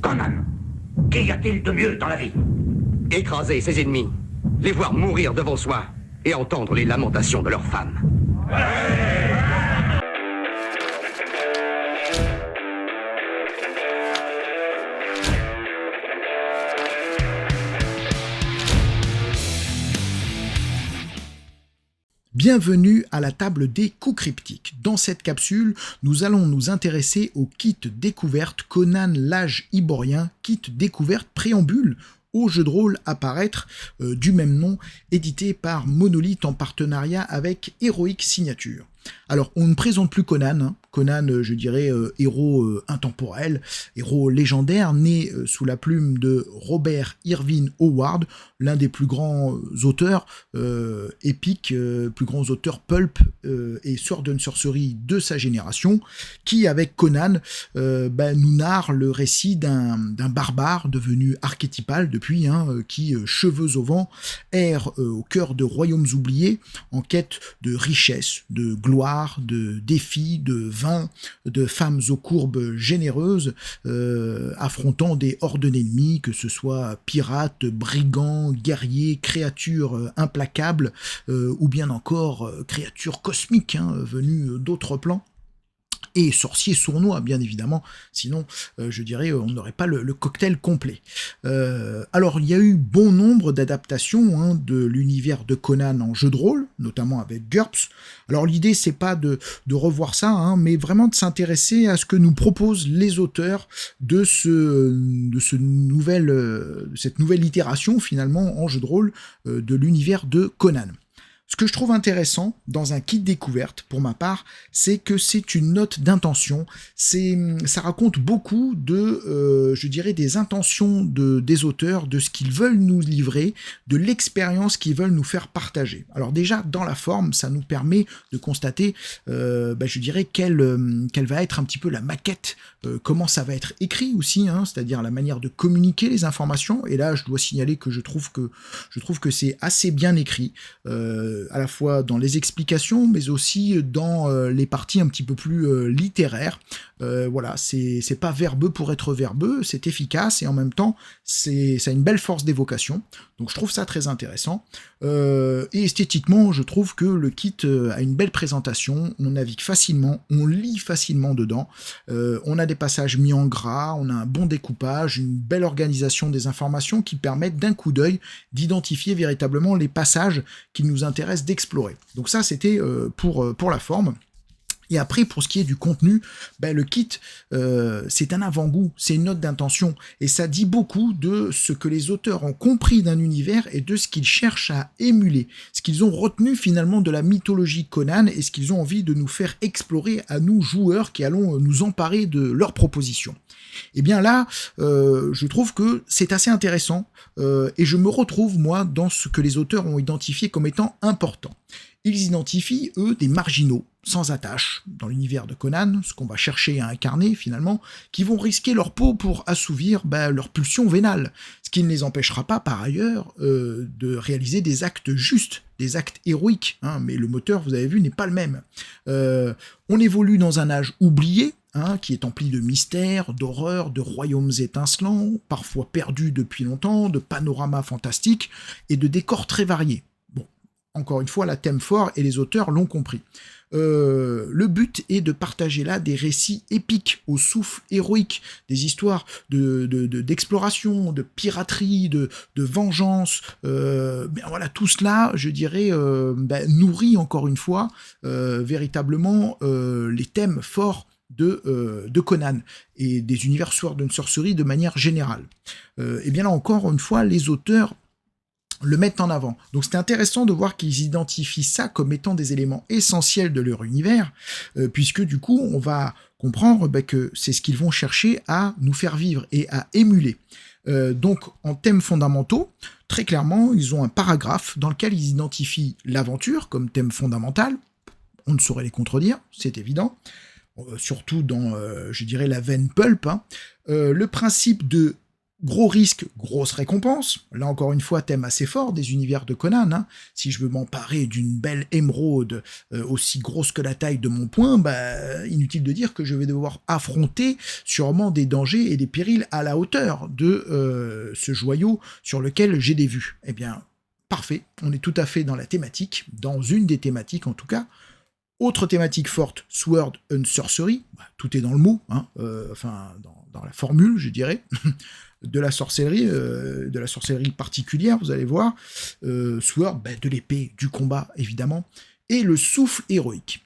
Conan, qu'y a-t-il de mieux dans la vie? Écraser ses ennemis, les voir mourir devant soi et entendre les lamentations de leurs femmes. Bienvenue à la table des coups cryptiques. Dans cette capsule, nous allons nous intéresser au kit découverte Conan l'Âge Iborien, kit découverte préambule au jeu de rôle à paraître du même nom, édité par Monolith en partenariat avec Heroic Signature. Alors, on ne présente plus Conan, hein. Conan, je dirais, héros intemporel, héros légendaire, né sous la plume de Robert Irvine Howard, l'un des plus grands auteurs épiques, plus grands auteurs pulp et Sword and Sorcery de sa génération, qui, avec Conan, nous narre le récit d'un barbare devenu archétypal depuis, qui, cheveux au vent, erre au cœur de royaumes oubliés, en quête de richesse, de gloire, de défis, de vin, de femmes aux courbes généreuses, affrontant des hordes d'ennemis, que ce soit pirates, brigands, guerriers, créatures implacables, ou bien encore créatures cosmiques, venues d'autres plans. Et sorciers sournois, bien évidemment, sinon, je dirais, on n'aurait pas le cocktail complet. Alors, il y a eu bon nombre d'adaptations de l'univers de Conan en jeu de rôle, notamment avec GURPS. Alors, l'idée, c'est pas de revoir ça, mais vraiment de s'intéresser à ce que nous proposent les auteurs de cette nouvelle itération, finalement, en jeu de rôle, de l'univers de Conan. Ce que je trouve intéressant dans un kit découverte, pour ma part, c'est que c'est une note d'intention. Ça raconte beaucoup de, je dirais, des intentions des auteurs, de ce qu'ils veulent nous livrer, de l'expérience qu'ils veulent nous faire partager. Alors déjà, dans la forme, ça nous permet de constater, je dirais, quelle va être un petit peu la maquette, comment ça va être écrit aussi, c'est-à-dire la manière de communiquer les informations. Et là, je dois signaler que je trouve que c'est assez bien écrit. À la fois dans les explications, mais aussi dans les parties un petit peu plus littéraires. Voilà, c'est pas verbeux pour être verbeux, c'est efficace et en même temps, ça a une belle force d'évocation. Donc je trouve ça très intéressant. Et esthétiquement, je trouve que le kit a une belle présentation, on navigue facilement, on lit facilement dedans, on a des passages mis en gras, on a un bon découpage, une belle organisation des informations qui permettent d'un coup d'œil d'identifier véritablement les passages qui nous intéressent d'explorer. Donc ça, c'était pour la forme. Et après, pour ce qui est du contenu, le kit, c'est un avant-goût, c'est une note d'intention, et ça dit beaucoup de ce que les auteurs ont compris d'un univers et de ce qu'ils cherchent à émuler, ce qu'ils ont retenu finalement de la mythologie Conan et ce qu'ils ont envie de nous faire explorer à nous, joueurs, qui allons nous emparer de leurs propositions. Et bien là, je trouve que c'est assez intéressant, et je me retrouve, moi, dans ce que les auteurs ont identifié comme étant important. Ils identifient, eux, des marginaux, sans attache, dans l'univers de Conan, ce qu'on va chercher à incarner, finalement, qui vont risquer leur peau pour assouvir leur pulsion vénale, ce qui ne les empêchera pas, par ailleurs, de réaliser des actes justes, des actes héroïques, mais le moteur, vous avez vu, n'est pas le même. On évolue dans un âge oublié, qui est empli de mystères, d'horreurs, de royaumes étincelants, parfois perdus depuis longtemps, de panoramas fantastiques et de décors très variés. Bon, encore une fois, la thème fort et les auteurs l'ont compris. Le but est de partager là des récits épiques au souffle héroïque, des histoires d'exploration, de piraterie, de vengeance. Voilà, tout cela, je dirais, nourrit encore une fois véritablement les thèmes forts de Conan et des univers Sword and Sorcery de manière générale. Et bien là encore une fois, les auteurs le mettent en avant. Donc c'est intéressant de voir qu'ils identifient ça comme étant des éléments essentiels de leur univers, puisque du coup on va comprendre que c'est ce qu'ils vont chercher à nous faire vivre et à émuler. Donc en thèmes fondamentaux, très clairement, ils ont un paragraphe dans lequel ils identifient l'aventure comme thème fondamental. On ne saurait les contredire, c'est évident. Surtout dans, je dirais, la veine pulp. Le principe de Gros risque, grosse récompense. Là encore une fois, thème assez fort des univers de Conan. Hein. Si je veux m'emparer d'une belle émeraude aussi grosse que la taille de mon poing, bah, inutile de dire que je vais devoir affronter sûrement des dangers et des périls à la hauteur de ce joyau sur lequel j'ai des vues. Eh bien, parfait, on est tout à fait dans la thématique, dans une des thématiques en tout cas. Autre thématique forte, Sword and Sorcery, bah, tout est dans le mot, hein, enfin dans la formule, je dirais, de la sorcellerie particulière, vous allez voir. Sword, bah, de l'épée, du combat, évidemment, et le souffle héroïque.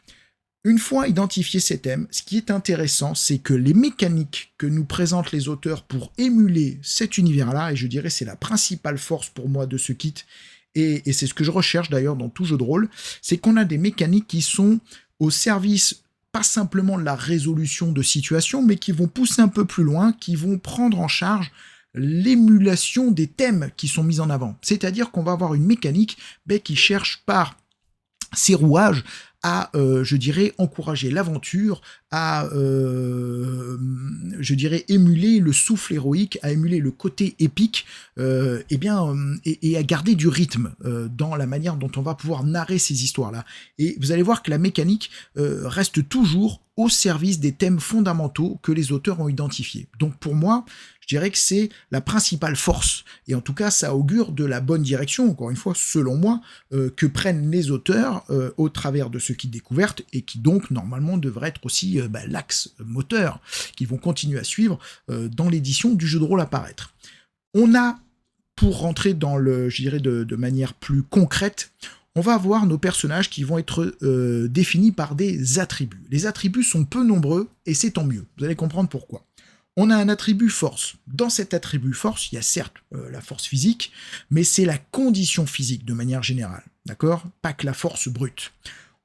Une fois identifié ces thèmes, ce qui est intéressant, c'est que les mécaniques que nous présentent les auteurs pour émuler cet univers-là, et je dirais c'est la principale force pour moi de ce kit, et c'est ce que je recherche d'ailleurs dans tout jeu de rôle, c'est qu'on a des mécaniques qui sont au service pas simplement de la résolution de situations, mais qui vont pousser un peu plus loin, qui vont prendre en charge l'émulation des thèmes qui sont mis en avant. C'est-à-dire qu'on va avoir une mécanique qui cherche par ses rouages à, je dirais, encourager l'aventure, à, je dirais, émuler le souffle héroïque, à émuler le côté épique, et à garder du rythme dans la manière dont on va pouvoir narrer ces histoires-là. Et vous allez voir que la mécanique reste toujours au service des thèmes fondamentaux que les auteurs ont identifiés. Donc pour moi, je dirais que c'est la principale force, et en tout cas ça augure de la bonne direction, encore une fois, selon moi, que prennent les auteurs au travers de ce kit découverte, et qui donc normalement devrait être aussi l'axe moteur qu'ils vont continuer à suivre dans l'édition du jeu de rôle à paraître. On a, pour rentrer dans le, je dirais de manière plus concrète, on va avoir nos personnages qui vont être définis par des attributs. Les attributs sont peu nombreux, et c'est tant mieux, vous allez comprendre pourquoi. On a un attribut force. Dans cet attribut force, il y a certes la force physique, mais c'est la condition physique de manière générale, d'accord ? Pas que la force brute.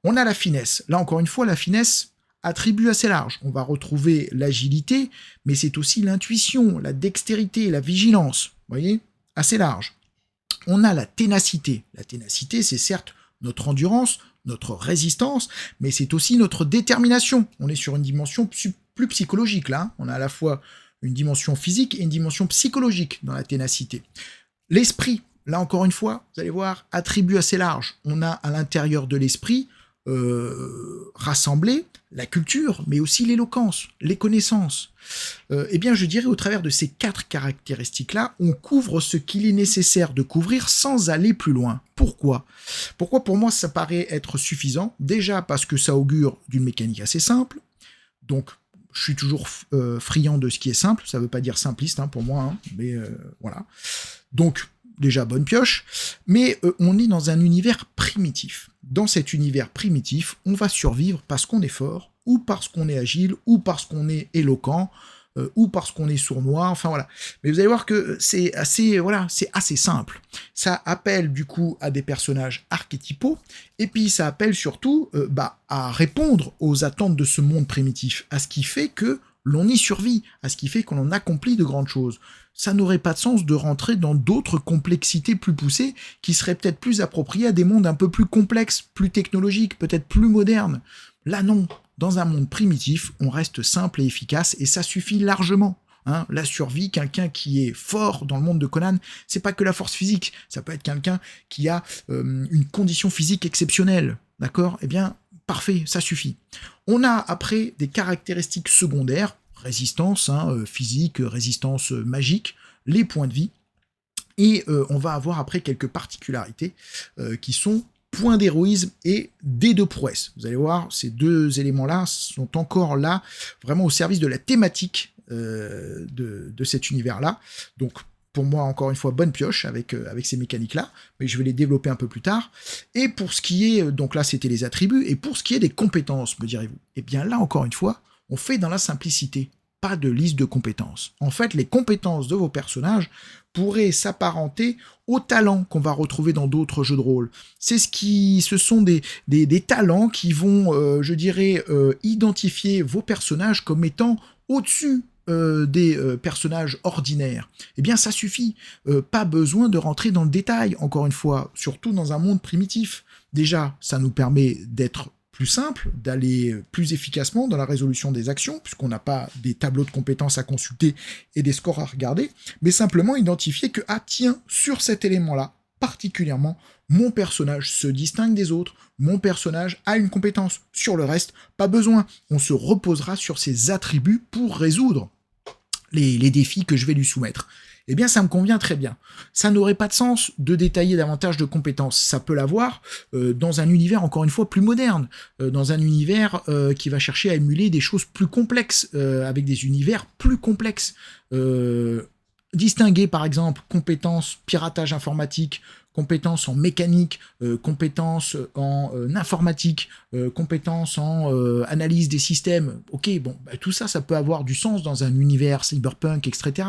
On a la finesse. Là, encore une fois, la finesse, attribut assez large. On va retrouver l'agilité, mais c'est aussi l'intuition, la dextérité, la vigilance. Vous voyez ? Assez large. On a la ténacité. La ténacité, c'est certes notre endurance, notre résistance, mais c'est aussi notre détermination. On est sur une dimension plus psychologique, là. On a à la fois une dimension physique et une dimension psychologique dans la ténacité. L'esprit, là encore une fois, vous allez voir, attribut assez large. On a à l'intérieur de l'esprit rassemblé la culture, mais aussi l'éloquence, les connaissances. Eh bien, je dirais, au travers de ces 4 caractéristiques-là, on couvre ce qu'il est nécessaire de couvrir sans aller plus loin. Pourquoi ? Pourquoi, pour moi, ça paraît être suffisant ? Déjà parce que ça augure d'une mécanique assez simple. Donc, je suis toujours friand de ce qui est simple. Ça ne veut pas dire simpliste pour moi, hein, mais voilà. Donc, déjà, bonne pioche. Mais on est dans un univers primitif. Dans cet univers primitif, on va survivre parce qu'on est fort, ou parce qu'on est agile, ou parce qu'on est éloquent, ou parce qu'on est sournois, enfin voilà. Mais vous allez voir que c'est assez simple. Ça appelle du coup à des personnages archétypaux, et puis ça appelle surtout à répondre aux attentes de ce monde primitif, à ce qui fait que l'on y survit, à ce qui fait qu'on en accomplit de grandes choses. Ça n'aurait pas de sens de rentrer dans d'autres complexités plus poussées qui seraient peut-être plus appropriées à des mondes un peu plus complexes, plus technologiques, peut-être plus modernes. Là non, dans un monde primitif, on reste simple et efficace et ça suffit largement. La survie, quelqu'un qui est fort dans le monde de Conan, c'est pas que la force physique, ça peut être quelqu'un qui a une condition physique exceptionnelle, d'accord ? Eh bien, parfait, ça suffit. On a après des caractéristiques secondaires, résistance physique, résistance magique, les points de vie, et on va avoir après quelques particularités qui sont points d'héroïsme et dés de prouesse. Vous allez voir, ces 2 éléments-là sont encore là, vraiment au service de la thématique de cet univers-là. Donc, pour moi, encore une fois, bonne pioche avec ces mécaniques-là, mais je vais les développer un peu plus tard. Et pour ce qui est, donc là, c'était les attributs, et pour ce qui est des compétences, me direz-vous, eh bien là, encore une fois, on fait dans la simplicité, pas de liste de compétences. En fait, les compétences de vos personnages pourraient s'apparenter aux talents qu'on va retrouver dans d'autres jeux de rôle. Ce sont des talents qui vont, identifier vos personnages comme étant au-dessus des personnages ordinaires. Eh bien, ça suffit. Pas besoin de rentrer dans le détail, encore une fois, surtout dans un monde primitif. Déjà, ça nous permet d'être plus simple, d'aller plus efficacement dans la résolution des actions, puisqu'on n'a pas des tableaux de compétences à consulter et des scores à regarder, mais simplement identifier que, ah tiens, sur cet élément-là, particulièrement, mon personnage se distingue des autres, mon personnage a une compétence. Sur le reste, pas besoin, on se reposera sur ses attributs pour résoudre les défis que je vais lui soumettre. Eh bien, ça me convient très bien. Ça n'aurait pas de sens de détailler davantage de compétences. Ça peut l'avoir dans un univers, encore une fois, plus moderne, dans un univers qui va chercher à émuler des choses plus complexes, avec des univers plus complexes. Distinguer, par exemple, compétences piratage informatique, compétences en mécanique, compétences en informatique, compétences en analyse des systèmes. Ok, bon, bah, tout ça, ça peut avoir du sens dans un univers cyberpunk, etc.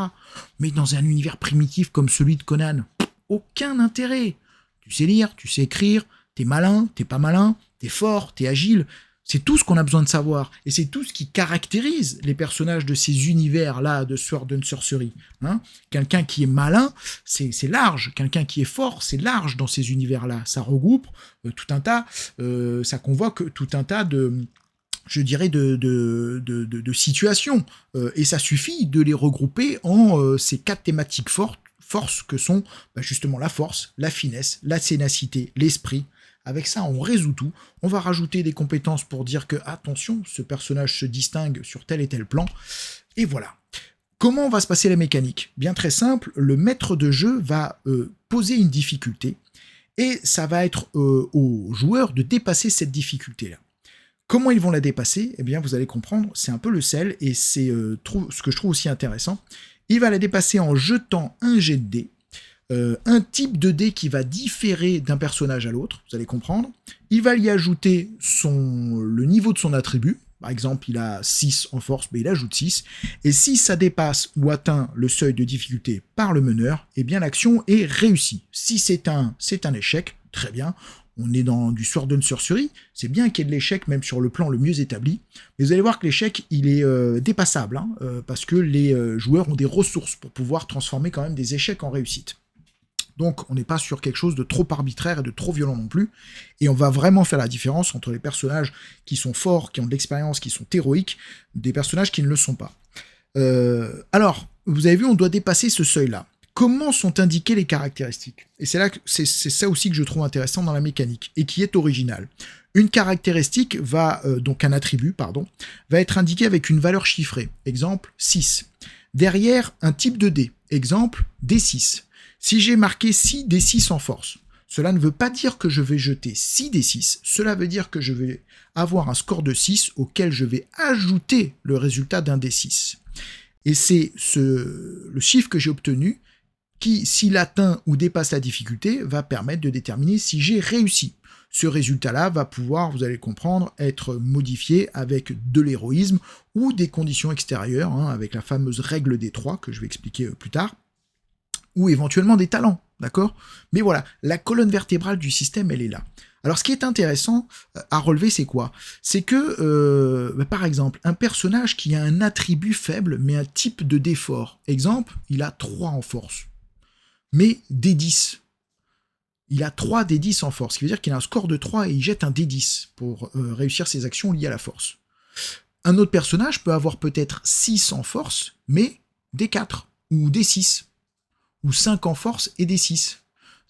Mais dans un univers primitif comme celui de Conan, aucun intérêt. Tu sais lire, tu sais écrire, t'es malin, t'es pas malin, t'es fort, t'es agile. C'est tout ce qu'on a besoin de savoir. Et c'est tout ce qui caractérise les personnages de ces univers-là de Sword and Sorcery. Hein, quelqu'un qui est malin, c'est large. Quelqu'un qui est fort, c'est large dans ces univers-là. Ça regroupe tout un tas, ça convoque tout un tas de situations. Et ça suffit de les regrouper en ces 4 thématiques forces que sont justement la force, la finesse, la ténacité, l'esprit. Avec ça, on résout tout. On va rajouter des compétences pour dire que, attention, ce personnage se distingue sur tel et tel plan. Et voilà. Comment va se passer la mécanique ? Bien très simple, le maître de jeu va poser une difficulté et ça va être aux joueurs de dépasser cette difficulté-là. Comment ils vont la dépasser ? Eh bien, vous allez comprendre, c'est un peu le sel et c'est ce que je trouve aussi intéressant. Il va la dépasser en jetant un jet de dés. Un type de dé qui va différer d'un personnage à l'autre, vous allez comprendre. Il va y ajouter le niveau de son attribut. Par exemple, il a 6 en force, mais il ajoute 6. Et si ça dépasse ou atteint le seuil de difficulté par le meneur, eh bien l'action est réussie. Si c'est un échec, très bien. On est dans du Sword and Sorcery, c'est bien qu'il y ait de l'échec, même sur le plan le mieux établi. Mais vous allez voir que l'échec, il est dépassable, parce que les joueurs ont des ressources pour pouvoir transformer quand même des échecs en réussite. Donc on n'est pas sur quelque chose de trop arbitraire et de trop violent non plus, et on va vraiment faire la différence entre les personnages qui sont forts, qui ont de l'expérience, qui sont héroïques, des personnages qui ne le sont pas. Alors, vous avez vu, on doit dépasser ce seuil-là. Comment sont indiquées les caractéristiques ? Et c'est ça aussi que je trouve intéressant dans la mécanique, et qui est original. Une caractéristique donc un attribut, va être indiqué avec une valeur chiffrée. Exemple, 6. Derrière, un type de dé. Exemple, D6. Si j'ai marqué 6 D6 en force, cela ne veut pas dire que je vais jeter 6 D6, cela veut dire que je vais avoir un score de 6 auquel je vais ajouter le résultat d'un D6. Et c'est le chiffre que j'ai obtenu qui, s'il atteint ou dépasse la difficulté, va permettre de déterminer si j'ai réussi. Ce résultat-là va pouvoir, vous allez comprendre, être modifié avec de l'héroïsme ou des conditions extérieures, avec la fameuse règle des 3 que je vais expliquer plus tard, ou éventuellement des talents, d'accord ? Mais voilà, la colonne vertébrale du système, elle est là. Alors, ce qui est intéressant à relever, c'est quoi ? C'est que, par exemple, un personnage qui a un attribut faible, mais un type de dé fort. Exemple, il a 3 en force, mais D10. Il a 3 D10 en force, ce qui veut dire qu'il a un score de 3 et il jette un D10 pour réussir ses actions liées à la force. Un autre personnage peut avoir peut-être 6 en force, mais D4 ou D6. Ou 5 en force et des 6.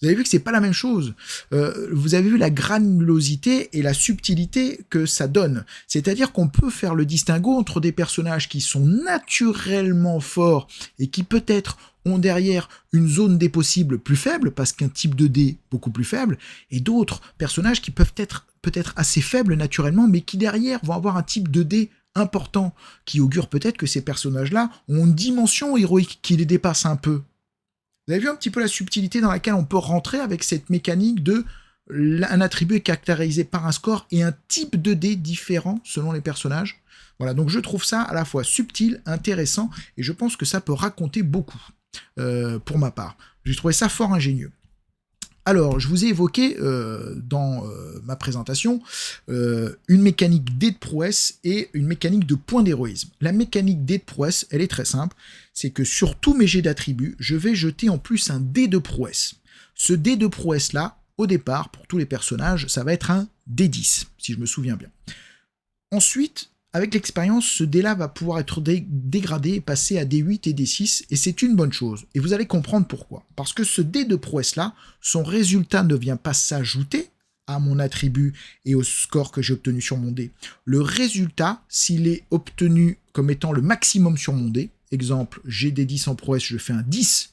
Vous avez vu que c'est pas la même chose. Vous avez vu la granulosité et la subtilité que ça donne. C'est-à-dire qu'on peut faire le distinguo entre des personnages qui sont naturellement forts et qui peut-être ont derrière une zone des possibles plus faible, parce qu'un type de dé beaucoup plus faible, et d'autres personnages qui peuvent être peut-être assez faibles naturellement, mais qui derrière vont avoir un type de dé important, qui augure peut-être que ces personnages-là ont une dimension héroïque qui les dépasse un peu. Vous avez vu un petit peu la subtilité dans laquelle on peut rentrer avec cette mécanique de un attribut est caractérisé par un score et un type de dé différent selon les personnages. Voilà, donc je trouve ça à la fois subtil, intéressant, et je pense que ça peut raconter beaucoup, pour ma part. J'ai trouvé ça fort ingénieux. Alors, je vous ai évoqué dans ma présentation une mécanique dé de prouesse et une mécanique de point d'héroïsme. La mécanique dé de prouesse, elle est très simple, c'est que sur tous mes jets d'attributs, je vais jeter en plus un dé de prouesse. Ce dé de prouesse-là, au départ, pour tous les personnages, ça va être un D10, si je me souviens bien. Ensuite, avec l'expérience, ce dé-là va pouvoir être dégradé et passer à D8 et D6, et c'est une bonne chose. Et vous allez comprendre pourquoi. Parce que ce dé de prouesse-là, son résultat ne vient pas s'ajouter à mon attribut et au score que j'ai obtenu sur mon dé. Le résultat, s'il est obtenu comme étant le maximum sur mon dé, exemple, j'ai des 10 en prouesse, je fais un 10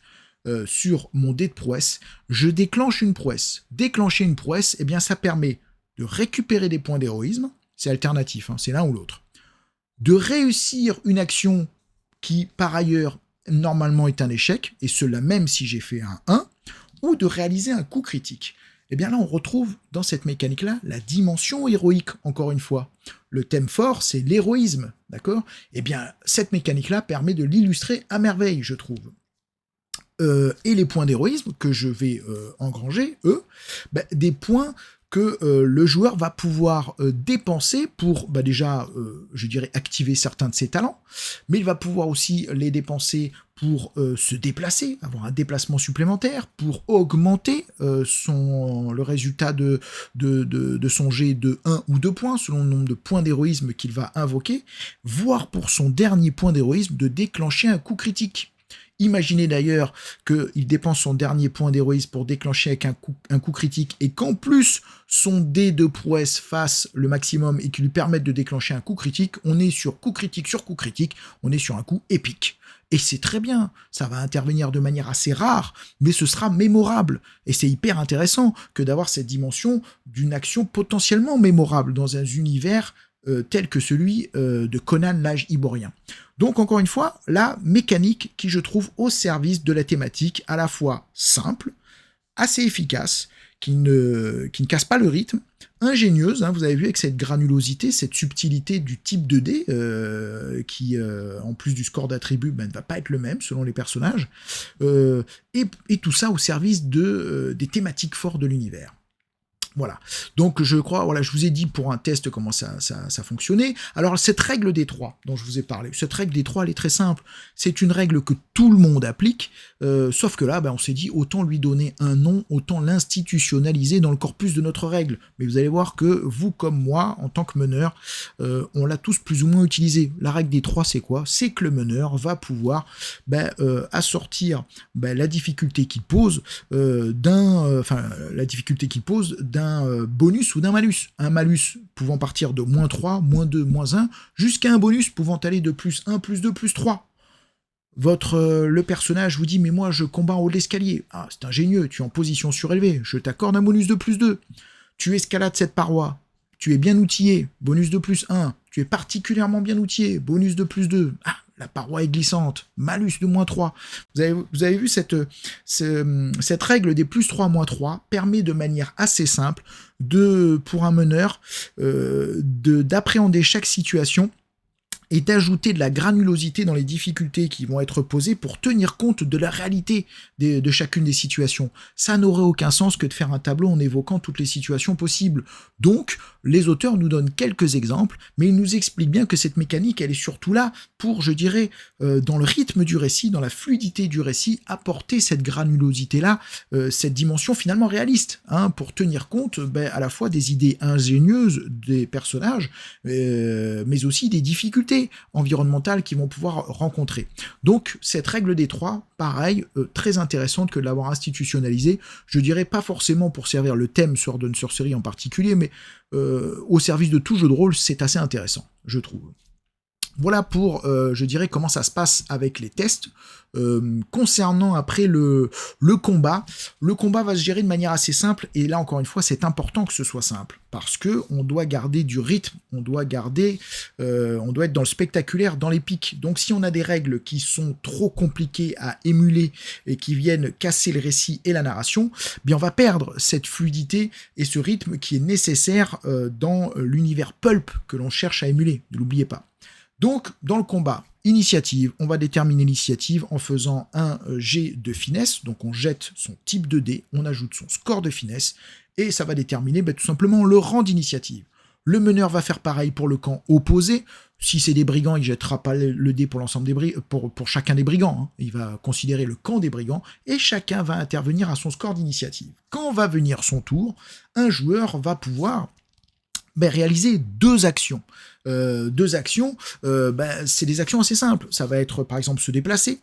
sur mon dé de prouesse, je déclenche une prouesse. Déclencher une prouesse, eh bien ça permet de récupérer des points d'héroïsme, c'est alternatif, hein, c'est l'un ou l'autre. De réussir une action qui, par ailleurs, normalement est un échec, et cela même si j'ai fait un 1, ou de réaliser un coup critique. Eh bien là, on retrouve dans cette mécanique-là la dimension héroïque, encore une fois. Le thème fort, c'est l'héroïsme, d'accord ? Eh bien, cette mécanique-là permet de l'illustrer à merveille, je trouve. Et les points d'héroïsme que je vais engranger, eux, des points que le joueur va pouvoir dépenser pour, déjà, je dirais, activer certains de ses talents, mais il va pouvoir aussi les dépenser pour se déplacer, avoir un déplacement supplémentaire, pour augmenter le résultat de son jet de 1 ou 2 points, selon le nombre de points d'héroïsme qu'il va invoquer, voire pour son dernier point d'héroïsme de déclencher un coup critique. Imaginez d'ailleurs qu'il dépense son dernier point d'héroïsme pour déclencher avec un coup critique et qu'en plus son dé de prouesse fasse le maximum et qu'il lui permette de déclencher un coup critique, on est sur coup critique, on est sur un coup épique. Et c'est très bien, ça va intervenir de manière assez rare, mais ce sera mémorable. Et c'est hyper intéressant que d'avoir cette dimension d'une action potentiellement mémorable dans un univers tel que celui de Conan l'âge iborien. Donc encore une fois, la mécanique qui je trouve au service de la thématique, à la fois simple, assez efficace, qui ne casse pas le rythme, ingénieuse, hein, vous avez vu avec cette granulosité, cette subtilité du type de dé, qui en plus du score d'attribut ne va pas être le même selon les personnages, et tout ça au service des thématiques fortes de l'univers. Voilà, donc je crois, je vous ai dit pour un test comment ça fonctionnait. Alors cette règle des 3 dont je vous ai parlé, cette règle des 3 elle est très simple, c'est une règle que tout le monde applique, sauf que là on s'est dit autant lui donner un nom, autant l'institutionnaliser dans le corpus de notre règle. Mais vous allez voir que vous comme moi, en tant que meneur, on l'a tous plus ou moins utilisé. La règle des 3 c'est quoi ? C'est que le meneur va pouvoir assortir la difficulté qu'il pose d'un bonus ou d'un malus. Un malus pouvant partir de -3, -2, -1, jusqu'à un bonus pouvant aller de +1, +2, +3. Le personnage vous dit « Mais moi, je combats en haut de l'escalier. » Ah, c'est ingénieux, tu es en position surélevée, je t'accorde un bonus de +2. Tu escalades cette paroi, tu es bien outillé, bonus de +1. Tu es particulièrement bien outillé, bonus de +2. Ah, la paroi est glissante, malus de -3. Vous avez vu cette règle des +3, -3 permet de manière assez simple pour un meneur d'appréhender chaque situation et d'ajouter de la granulosité dans les difficultés qui vont être posées pour tenir compte de la réalité de chacune des situations. Ça n'aurait aucun sens que de faire un tableau en évoquant toutes les situations possibles. Donc, les auteurs nous donnent quelques exemples, mais ils nous expliquent bien que cette mécanique, elle est surtout là pour, je dirais, dans le rythme du récit, dans la fluidité du récit, apporter cette granulosité-là, cette dimension finalement réaliste, hein, pour tenir compte à la fois des idées ingénieuses des personnages, mais aussi des difficultés environnementales qu'ils vont pouvoir rencontrer. Donc, cette règle des 3, pareil, très intéressante que de l'avoir institutionnalisée, je dirais pas forcément pour servir le thème Sword and Sorcery en particulier, mais au service de tout jeu de rôle, c'est assez intéressant, je trouve. Voilà pour, je dirais, comment ça se passe avec les tests. Concernant après le combat va se gérer de manière assez simple, et là encore une fois c'est important que ce soit simple, parce que on doit garder du rythme, on doit être dans le spectaculaire, dans l'épique. Donc si on a des règles qui sont trop compliquées à émuler et qui viennent casser le récit et la narration, bien on va perdre cette fluidité et ce rythme qui est nécessaire dans l'univers pulp que l'on cherche à émuler, ne l'oubliez pas. Donc, dans le combat, initiative, on va déterminer l'initiative en faisant un jet de finesse, donc on jette son type de dé, on ajoute son score de finesse, et ça va déterminer tout simplement le rang d'initiative. Le meneur va faire pareil pour le camp opposé. Si c'est des brigands, il ne jettera pas le dé pour l'ensemble des pour chacun des brigands. Hein. Il va considérer le camp des brigands et chacun va intervenir à son score d'initiative. Quand va venir son tour, un joueur va pouvoir réaliser deux actions. C'est des actions assez simples. Ça va être par exemple se déplacer,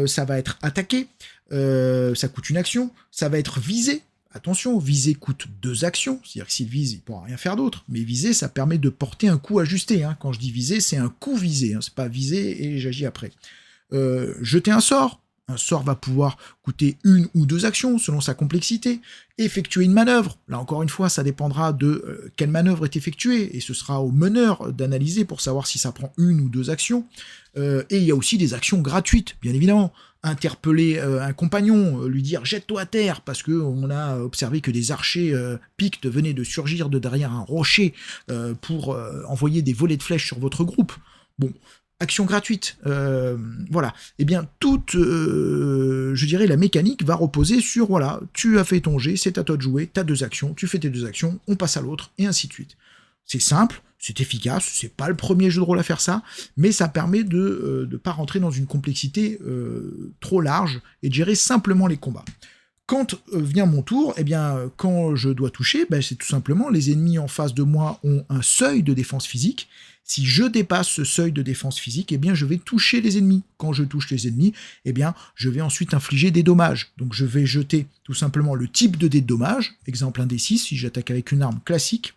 ça va être attaquer, ça coûte une action, ça va être viser. Attention, viser coûte 2 actions, c'est-à-dire que s'il vise, il ne pourra rien faire d'autre. Mais viser, ça permet de porter un coup ajusté. Hein. Quand je dis viser, c'est un coup visé, hein. C'est pas viser et j'agis après. Jeter un sort va pouvoir coûter 1 ou 2 actions selon sa complexité. Effectuer une manœuvre, là encore une fois, ça dépendra de quelle manœuvre est effectuée, et ce sera au meneur d'analyser pour savoir si ça prend 1 ou 2 actions. Et il y a aussi des actions gratuites, bien évidemment. Interpeller un compagnon, lui dire « jette-toi à terre » parce qu'on a observé que des archers Pictes venaient de surgir de derrière un rocher pour envoyer des volets de flèches sur votre groupe. Bon, action gratuite, voilà. Eh bien, toute, je dirais, la mécanique va reposer sur, voilà, tu as fait ton jet, c'est à toi de jouer, tu as 2 actions, tu fais tes 2 actions, on passe à l'autre, et ainsi de suite. C'est simple, c'est efficace, c'est pas le premier jeu de rôle à faire ça, mais ça permet de ne pas rentrer dans une complexité trop large et de gérer simplement les combats. Quand vient mon tour, eh bien, quand je dois toucher, c'est tout simplement les ennemis en face de moi ont un seuil de défense physique. Si je dépasse ce seuil de défense physique, eh bien, je vais toucher les ennemis. Quand je touche les ennemis, eh bien, je vais ensuite infliger des dommages. Donc, je vais jeter tout simplement le type de dé de dommages. Exemple, un D6, si j'attaque avec une arme classique.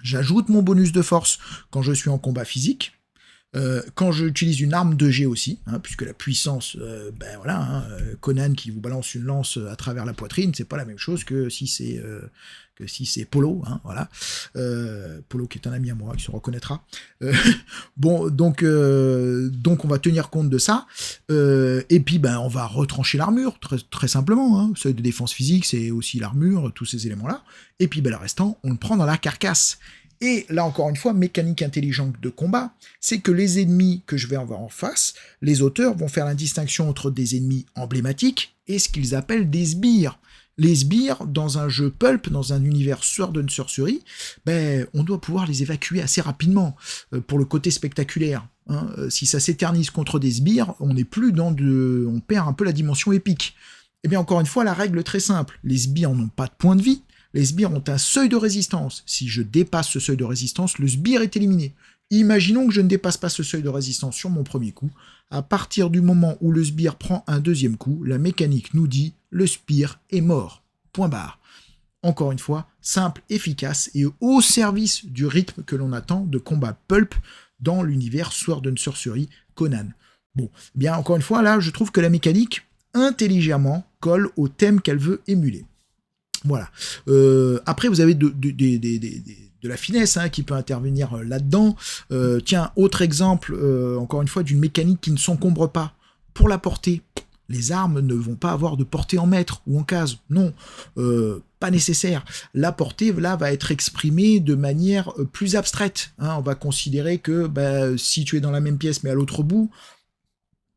J'ajoute mon bonus de force quand je suis en combat physique. Quand j'utilise une arme de jet aussi, hein, puisque la puissance, Conan qui vous balance une lance à travers la poitrine, c'est pas la même chose que si c'est Polo, hein, voilà. Polo qui est un ami à moi, qui se reconnaîtra. Donc on va tenir compte de ça. Et puis on va retrancher l'armure, très, très simplement. Hein. Seuil de défense physique, c'est aussi l'armure, tous ces éléments-là. Et puis le restant, on le prend dans la carcasse. Et là, encore une fois, mécanique intelligente de combat, c'est que les ennemis que je vais avoir en face, les auteurs vont faire la distinction entre des ennemis emblématiques et ce qu'ils appellent des sbires. Les sbires, dans un jeu pulp, dans un univers Sword and Sorcery, on doit pouvoir les évacuer assez rapidement pour le côté spectaculaire. Hein. Si ça s'éternise contre des sbires, on perd un peu la dimension épique. Et bien encore une fois, la règle très simple, les sbires n'ont pas de point de vie. Les sbires ont un seuil de résistance. Si je dépasse ce seuil de résistance, le sbire est éliminé. Imaginons que je ne dépasse pas ce seuil de résistance sur mon premier coup. À partir du moment où le sbire prend un deuxième coup, la mécanique nous dit « le sbire est mort ». Point barre. Encore une fois, simple, efficace et au service du rythme que l'on attend de combat pulp dans l'univers Sword and Sorcery Conan. Bon, bien encore une fois, là, je trouve que la mécanique, intelligemment, colle au thème qu'elle veut émuler. Voilà. Après, vous avez de la finesse qui peut intervenir là-dedans. Tiens, autre exemple, encore une fois, d'une mécanique qui ne s'encombre pas. Pour la portée, les armes ne vont pas avoir de portée en mètres ou en case. Non, pas nécessaire. La portée, là, va être exprimée de manière plus abstraite. Hein. On va considérer que si tu es dans la même pièce mais à l'autre bout,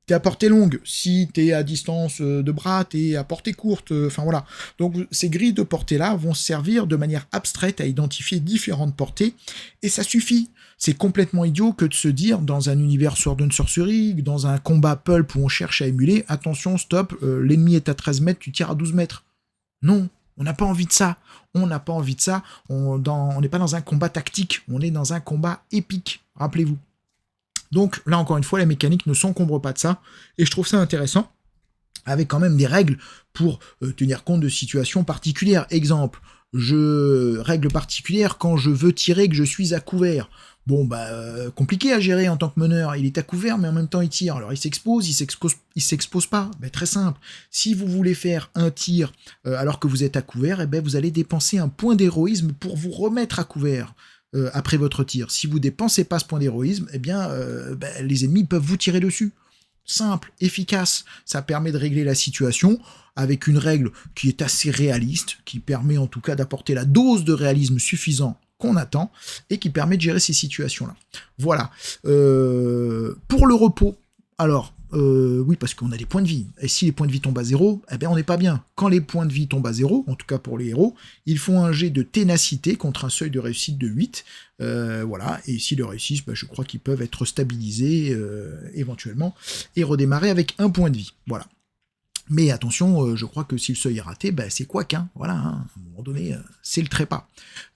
t'es à portée longue, si t'es à distance de bras, t'es à portée courte, enfin voilà. Donc ces grilles de portée-là vont servir de manière abstraite à identifier différentes portées, et ça suffit. C'est complètement idiot que de se dire, dans un univers Sword and Sorcery, dans un combat pulp où on cherche à émuler, attention, stop, l'ennemi est à 13 mètres, tu tires à 12 mètres. Non, on n'a pas envie de ça. On n'a pas envie de ça. On n'est pas dans un combat tactique, on est dans un combat épique, rappelez-vous. Donc là encore une fois, la mécanique ne s'encombre pas de ça, et je trouve ça intéressant, avec quand même des règles pour tenir compte de situations particulières. Exemple, règle particulière quand je veux tirer que je suis à couvert. Bon, compliqué à gérer en tant que meneur, il est à couvert mais en même temps il tire, alors il s'expose pas, très simple. Si vous voulez faire un tir alors que vous êtes à couvert, vous allez dépenser un point d'héroïsme pour vous remettre à couvert. Après votre tir. Si vous dépensez pas ce point d'héroïsme, les ennemis peuvent vous tirer dessus. Simple, efficace, ça permet de régler la situation avec une règle qui est assez réaliste, qui permet en tout cas d'apporter la dose de réalisme suffisant qu'on attend, et qui permet de gérer ces situations-là. Voilà. Pour le repos, Alors, oui, parce qu'on a des points de vie. Et si les points de vie tombent à 0, eh bien on n'est pas bien. Quand les points de vie tombent à 0, en tout cas pour les héros, ils font un jet de ténacité contre un seuil de réussite de 8. Voilà, et s'ils le réussissent, je crois qu'ils peuvent être stabilisés éventuellement et redémarrer avec un point de vie. Voilà. Mais attention, je crois que si le seuil est raté, c'est quoique, hein, voilà, hein, à un moment donné, c'est le trépas.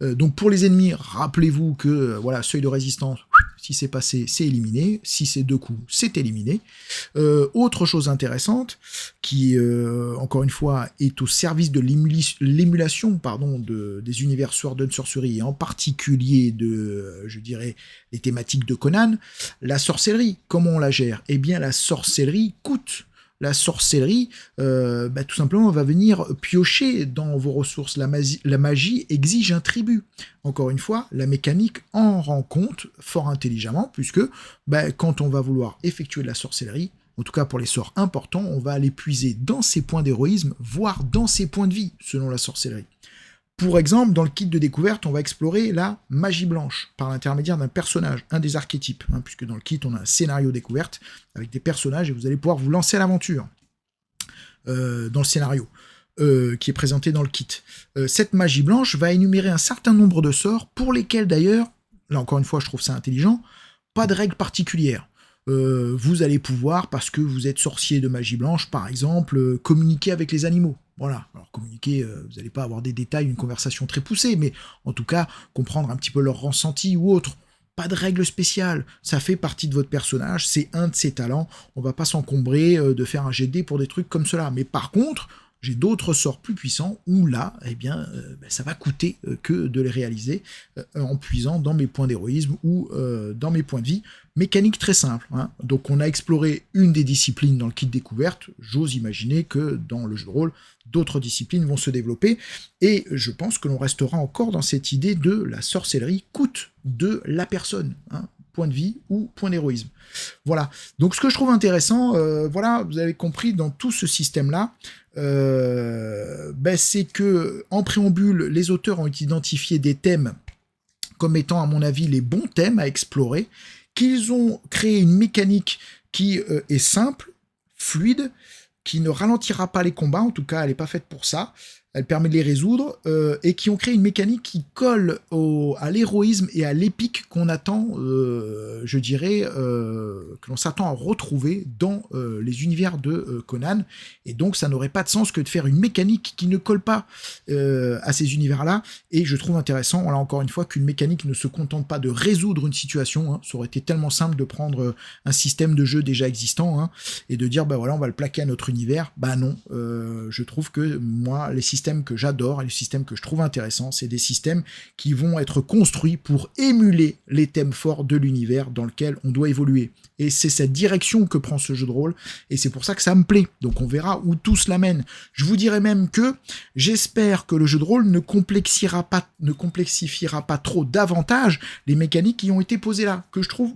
Donc pour les ennemis, rappelez-vous que, voilà, seuil de résistance, si c'est passé, c'est éliminé, si c'est 2 coups, c'est éliminé. Autre chose intéressante, qui, encore une fois, est au service de l'émulation, des univers Sword and Sorcery, et en particulier de, je dirais, les thématiques de Conan, la sorcellerie, comment on la gère? Eh bien, la sorcellerie coûte. La sorcellerie, tout simplement, va venir piocher dans vos ressources. La magie exige un tribut. Encore une fois, la mécanique en rend compte fort intelligemment, puisque quand on va vouloir effectuer de la sorcellerie, en tout cas pour les sorts importants, on va aller puiser dans ses points d'héroïsme, voire dans ses points de vie, selon la sorcellerie. Pour exemple, dans le kit de découverte, on va explorer la magie blanche, par l'intermédiaire d'un personnage, un des archétypes, puisque dans le kit, on a un scénario découverte, avec des personnages, et vous allez pouvoir vous lancer à l'aventure, dans le scénario, qui est présenté dans le kit. Cette magie blanche va énumérer un certain nombre de sorts, pour lesquels d'ailleurs, là encore une fois, je trouve ça intelligent, pas de règles particulières. Vous allez pouvoir, parce que vous êtes sorcier de magie blanche, par exemple, communiquer avec les animaux. Voilà, alors communiquer, vous n'allez pas avoir des détails, une conversation très poussée, mais en tout cas, comprendre un petit peu leur ressenti ou autre. Pas de règle spéciale, ça fait partie de votre personnage, c'est un de ses talents, on va pas s'encombrer de faire un GD pour des trucs comme cela. Mais par contre, j'ai d'autres sorts plus puissants où là, ça va coûter que de les réaliser en puisant dans mes points d'héroïsme ou dans mes points de vie. Mécanique très simple. Donc on a exploré une des disciplines dans le kit découverte. J'ose imaginer que dans le jeu de rôle, d'autres disciplines vont se développer. Et je pense que l'on restera encore dans cette idée de la sorcellerie coûte de la personne. Point de vie ou point d'héroïsme. Voilà. Donc ce que je trouve intéressant, vous avez compris dans tout ce système-là, c'est que en préambule, les auteurs ont identifié des thèmes comme étant, à mon avis, les bons thèmes à explorer, qu'ils ont créé une mécanique qui est simple, fluide, qui ne ralentira pas les combats, en tout cas, elle n'est pas faite pour ça. Elle permet de les résoudre, et qui ont créé une mécanique qui colle à l'héroïsme et à l'épique qu'on attend, que l'on s'attend à retrouver dans les univers de Conan. Et donc, ça n'aurait pas de sens que de faire une mécanique qui ne colle pas à ces univers-là. Et je trouve intéressant, là encore une fois, qu'une mécanique ne se contente pas de résoudre une situation. Ça aurait été tellement simple de prendre un système de jeu déjà existant et de dire, on va le plaquer à notre univers. Non, je trouve que moi, les systèmes que j'adore et les systèmes que je trouve intéressants, c'est des systèmes qui vont être construits pour émuler les thèmes forts de l'univers dans lequel on doit évoluer. Et c'est cette direction que prend ce jeu de rôle, et c'est pour ça que ça me plaît. Donc on verra où tout cela mène. Je vous dirais même que j'espère que le jeu de rôle ne complexifiera pas trop davantage les mécaniques qui ont été posées là, que je trouve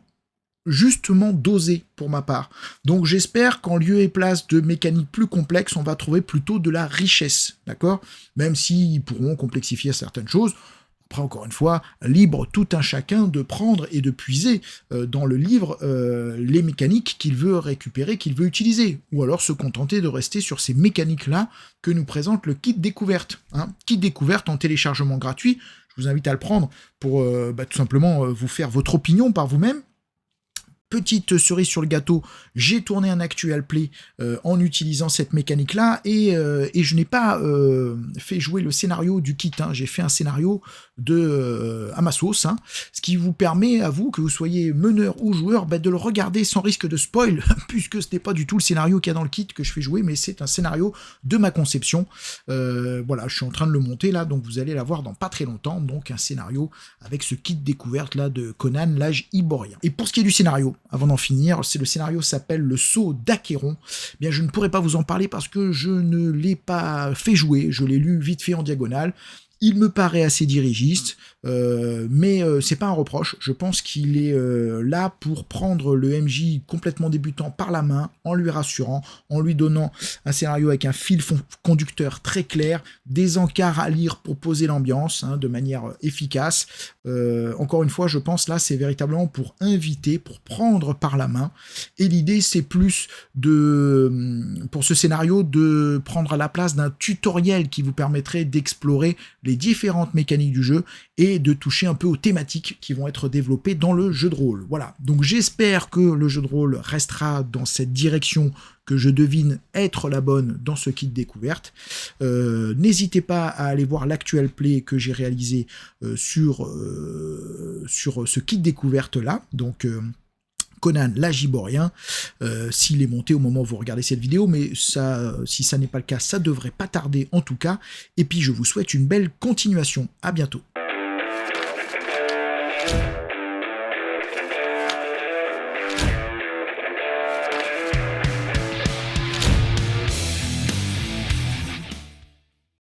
justement dosé pour ma part. Donc j'espère qu'en lieu et place de mécaniques plus complexes, on va trouver plutôt de la richesse, d'accord ? Même s'ils pourront complexifier certaines choses. Après, encore une fois, libre tout un chacun de prendre et de puiser dans le livre les mécaniques qu'il veut récupérer, qu'il veut utiliser. Ou alors se contenter de rester sur ces mécaniques-là que nous présente le kit découverte. Kit découverte en téléchargement gratuit. Je vous invite à le prendre pour tout simplement vous faire votre opinion par vous-même. Petite cerise sur le gâteau, j'ai tourné un actual play en utilisant cette mécanique-là et je n'ai pas fait jouer le scénario du kit. J'ai fait un scénario à ma sauce, ce qui vous permet à vous, que vous soyez meneur ou joueur, de le regarder sans risque de spoil, puisque ce n'est pas du tout le scénario qu'il y a dans le kit que je fais jouer, mais c'est un scénario de ma conception. Je suis en train de le monter là, donc vous allez l'avoir dans pas très longtemps, donc un scénario avec ce kit découverte là de Conan, l'âge iborien. Et pour ce qui est du scénario, avant d'en finir, le scénario s'appelle Le Sceau d'Achéron. Bien, je ne pourrais pas vous en parler parce que je ne l'ai pas fait jouer, je l'ai lu vite fait en diagonale, Il me paraît assez dirigiste, mais c'est pas un reproche. Je pense qu'il est là pour prendre le MJ complètement débutant par la main, en lui rassurant, en lui donnant un scénario avec un fil conducteur très clair, des encarts à lire pour poser l'ambiance de manière efficace. Encore une fois, je pense là, c'est véritablement pour inviter, pour prendre par la main. Et l'idée, c'est plus pour ce scénario de prendre à la place d'un tutoriel qui vous permettrait d'explorer les différentes mécaniques du jeu et de toucher un peu aux thématiques qui vont être développées dans le jeu de rôle. Voilà, donc j'espère que le jeu de rôle restera dans cette direction que je devine être la bonne dans ce kit découverte. N'hésitez pas à aller voir l'actuel play que j'ai réalisé sur ce kit découverte là, donc Conan l'Agiborien, s'il est monté au moment où vous regardez cette vidéo, mais ça, si ça n'est pas le cas, ça devrait pas tarder en tout cas. Et puis je vous souhaite une belle continuation. À bientôt.